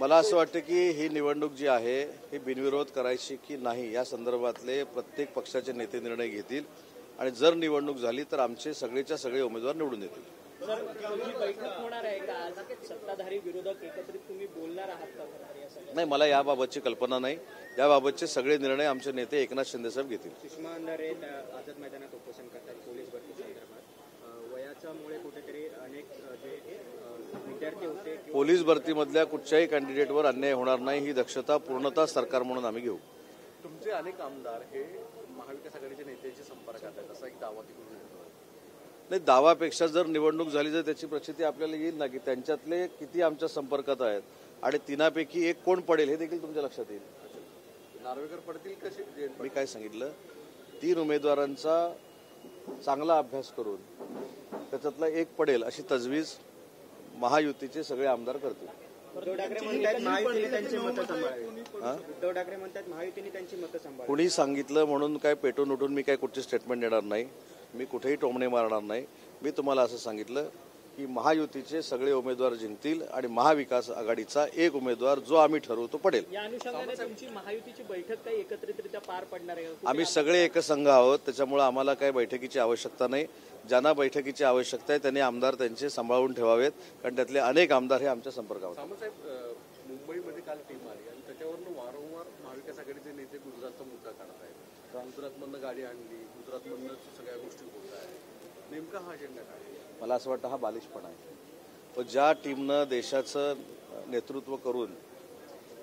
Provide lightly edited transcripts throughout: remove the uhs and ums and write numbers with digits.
मला असं वाटतं की ही निवडणूक जी आहे ही बिनविरोध करायची की नाही या संदर्भातले प्रत्येक पक्षाचे नेते निर्णय घेतील आणि जर निवडणूक झाली तर आमचे सगळेच्या सगळे उमेदवार निवडून येतील। सर, बैठक होणार आहे का आज? सत्ताधारी विरोधक एकत्रित तुम्ही बोलणार आहात का? नाही, मला याबाबतची कल्पना नाही। याबाबतचे सगळे निर्णय आमचे नेते एकनाथ शिंदे साहेब घेतील। सुषमा अंधारे आझाद मैदानात उपोषण करतात पोलीस भरती संदर्भात। वयाच्यामुळे कुठेतरी अनेक जे विद्यार्थी होते पोलीस भरतीमधल्या कुठच्याही कॅन्डिडेटवर अन्याय होणार नाही ही दक्षता पूर्णतः सरकार म्हणून आम्ही घेऊ। तुमचे अनेक आमदार हे महाविकास आघाडीच्या नेत्याच्या संपर्कात आहेत असा एक दावा तिकडून येतो। नाही, दावापेक्षा जर निवडणूक झाली तर त्याची प्रचिती आपल्याला येईल ना की त्यांच्यातले किती आमच्या संपर्कात आहेत आणि तिनापैकी एक कोण पडेल हे देखील तुमच्या लक्षात येईल। नार्वेकर पडतील कसे? मी काय सांगितलं, 3 उमेदवारांचा चांगला अभ्यास करून त्याच्यातला एक पडेल अशी तजवीज महायुतीचे सगळे आमदार करतील। उद्धव ठाकरे म्हणतात महायुतीने त्यांची मतं सांभाळावी। उद्धव ठाकरे म्हणतात महायुतीने त्यांची मतं सांभाळावी। कुणी सांगितलं म्हणून काय पेटून उठून मी काय कुठची स्टेटमेंट देणार नाही, मी कुठेही टोमणे मारणार नाही। मी तुम्हाला असं सांगितलं की महायुतीचे सगळे उमेदवार जिंकतील आणि महाविकास आघाडीचा एक उमेदवार जो आम्ही ठरवू तो पडेल। या अनुषंगाने तुमची महायुतीची बैठक काही एकत्रितरित्या पार पडणार आहे? आम्ही सगळे एकसंघ आहोत, त्याच्यामुळे आम्हाला काही बैठकीची आवश्यकता नाही। ज्यांना बैठकीची आवश्यकता आहे त्यांनी आमदार त्यांचे सांभाळून ठेवावेत, कारण त्यातले अनेक आमदार हे आमच्या संपर्कात आहेत। साहेब, मुंबईमध्ये काल टीम आली आणि त्याच्यावरून वारंवार महाविकास आघाडीचे नेते गुजरातचा मुद्दा काढत आहेत। गुजरातमधनं गाडी आणली, गुजरातमधनं सगळ्या गोष्टी होत आहेत, नेमका हा अजेंडा काय? मला असं वाटतं हा बालिशपणा आहे। ज्या टीमनं देशाचं नेतृत्व करून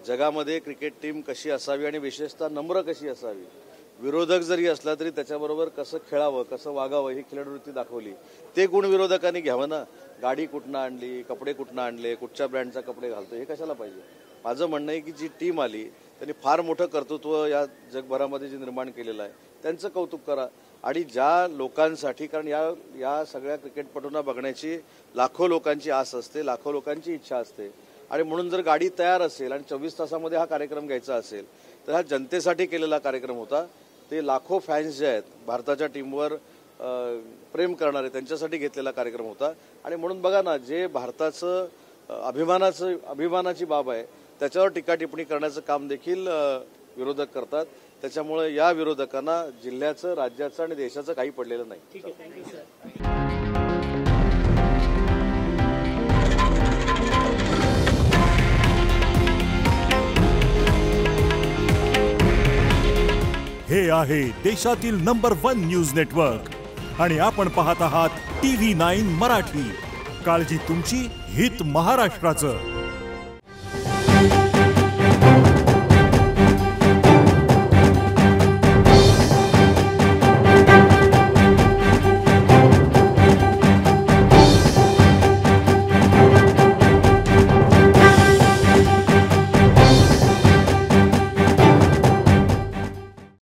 जगामध्ये क्रिकेट टीम कशी असावी आणि विशेषतः नम्र कशी असावी, विरोधक जरी असला तरी त्याच्याबरोबर कसं खेळावं कसं वागावं ही खेळवृत्ती दाखवली, ते गुण विरोधकांनी घ्यावं ना। गाडी कुठनं आणली, कपडे कुठनं आणले, कुठच्या ब्रँडचा कपडे घालतो हे कशाला पाहिजे। माझं म्हणणं आहे की जी टीम आली त्यांनी फार मोठं कर्तृत्व या जगभरामध्ये जे निर्माण केलेलं आहे त्यांचं कौतुक करा। आणि ज्या लोकांसाठी, कारण या सगळ्या क्रिकेटपटूंना बघण्याची लाखो लोकांची आस असते, लाखो लोकांची इच्छा असते आणि म्हणून जर गाडी तयार असेल आणि 24 तासामध्ये हा कार्यक्रम घ्यायचा असेल तर हा जनतेसाठी केलेला कार्यक्रम होता। ते लाखो फॅन्स जे आहेत भारताच्या टीमवर प्रेम करणारे त्यांच्यासाठी घेतलेला कार्यक्रम होता आणि म्हणून बघा ना, जे भारताचं अभिमानाची बाब आहे त्याच्यावर टीका टिप्पणी करण्याचं काम देखील विरोधक करतात। त्याच्यामुळे या विरोधकांना जिल्ह्याचं, राज्याचं आणि देशाचं काही पडलेलं नाही। ठीक आहे, थँक्यू सर। हे आहे देशातील नंबर 1 न्यूज नेटवर्क आणि आपण पाहत आहात TV9 मराठी। काळजी तुमची, हित महाराष्ट्राचं।